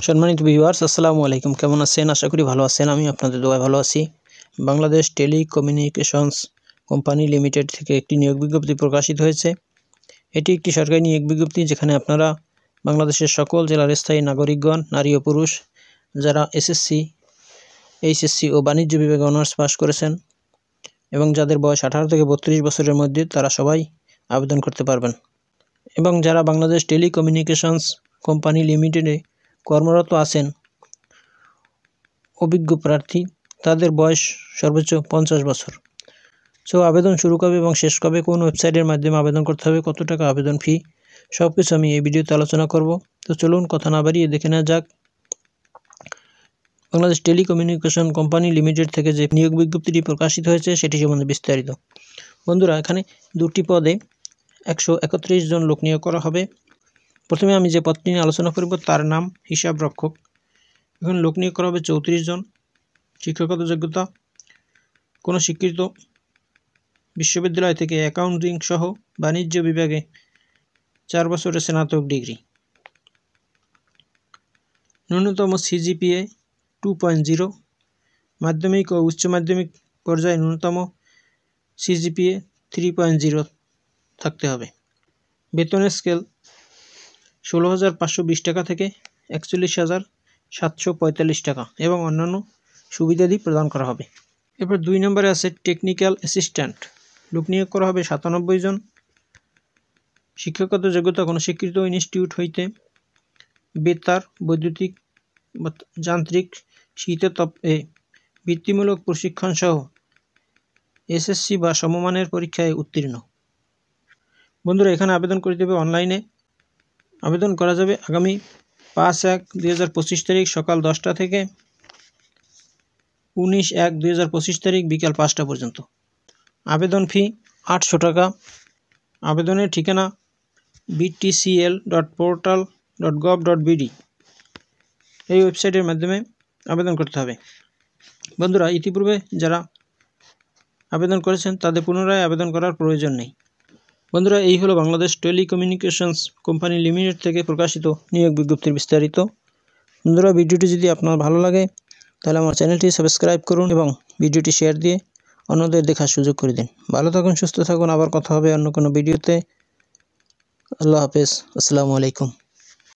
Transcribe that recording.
সম্মানিত ভিউয়ার্স, আসসালামু আলাইকুম। কেমন আছেন? আশা করি ভালো আছেন। আমি আপনাদের দোয়ায় ভালো আছি। বাংলাদেশ টেলিকমিউনিকেশনস কোম্পানি লিমিটেড থেকে একটি নিয়োগ বিজ্ঞপ্তি প্রকাশিত হয়েছে। এটি একটি সরকারি নিয়োগ বিজ্ঞপ্তি, যেখানে আপনারা বাংলাদেশের সকল জেলার স্থায়ী নাগরিকগণ, নারী ও পুরুষ, যারা এসএসসি, এইচএসসি ও বাণিজ্য বিভাগে অনার্স পাস করেছেন এবং যাদের বয়স 18 থেকে 32 বছরের মধ্যে, তারা সবাই আবেদন করতে পারবেন। এবং যারা বাংলাদেশ টেলিকমিউনিকেশনস কোম্পানি লিমিটেডে কর্মরত আছেন, অভিজ্ঞ প্রার্থী, তাদের বয়স সর্বোচ্চ 50 বছর। সো আবেদন শুরু কবে এবং শেষ কবে, কোন ওয়েবসাইটের মাধ্যমে আবেদন করতে হবে, কত টাকা আবেদন ফি, সব কিছু আমি এই ভিডিওতে আলোচনা করব। তো চলুন কথা না বাড়িয়ে দেখে নেওয়া যাক বাংলাদেশ টেলিকমিউনিকেশন কোম্পানি লিমিটেড থেকে যে নিয়োগ বিজ্ঞপ্তিটি প্রকাশিত হয়েছে সেটি সম্বন্ধে বিস্তারিত। বন্ধুরা, এখানে দুটি পদে 131 জন লোক নিয়োগ করা হবে। প্রথমে আমি যে পদটি নিয়ে আলোচনা করব তার নাম হিসাব রক্ষক। এখানে লোক নিয়োগ করা হবে 34 জন। শিক্ষাগত যোগ্যতা: কোনো স্বীকৃত বিশ্ববিদ্যালয় থেকে অ্যাকাউন্টিং সহ বাণিজ্য বিভাগে 4 বছরের স্নাতক ডিগ্রি। ন্যূনতম সিজিপিএ 2.0। মাধ্যমিক ও উচ্চ মাধ্যমিক পর্যায়ে ন্যূনতম সিজিপিএ 3.0 থাকতে হবে। বেতনের স্কেল 16,520 টাকা থেকে 41,745 টাকা এবং অন্যান্য সুবিধাদি প্রদান করা হবে। এরপর 2 নম্বরে আছে টেকনিক্যাল অ্যাসিস্ট্যান্ট। লোক নিয়োগ করা হবে 97 জন। শিক্ষাগত যোগ্যতা: কোনো স্বীকৃত ইনস্টিটিউট হইতে বেতার, বৈদ্যুতিক, যান্ত্রিক, শীততাপে বৃত্তিমূলক প্রশিক্ষণ সহ এসএসসি বা সমমানের পরীক্ষায় উত্তীর্ণ। বন্ধুরা, এখানে আবেদন করতে হবে অনলাইনে। আবেদন করা যাবে আগামী 5/1/2025 তারিখ সকাল 10টা থেকে 19/1/2025 তারিখ বিকাল 5টা পর্যন্ত। আবেদন ফি 800 টাকা। আবেদনের ঠিকানা btcl.portal.gov.bd, এই ওয়েবসাইটের মাধ্যমে আবেদন করতে হবে। বন্ধুরা, ইতিপূর্বে যারা আবেদন করেছেন তাদের পুনরায় আবেদন করার প্রয়োজন নেই। বন্ধুরা, এই হলো বাংলাদেশ টেলিকমিউনিকেশনস কোম্পানি লিমিটেড থেকে প্রকাশিত নিয়োগ বিজ্ঞপ্তির বিস্তারিত। বন্ধুরা, ভিডিওটি যদি আপনার ভালো লাগে তাহলে আমার চ্যানেলটি সাবস্ক্রাইব করুন এবং ভিডিওটি শেয়ার দিয়ে অন্যদের দেখার সুযোগ করে দিন। ভালো থাকুন, সুস্থ থাকুন। আবার কথা হবে অন্য কোনো ভিডিওতে। আল্লাহ হাফেজ। আসসালামু আলাইকুম।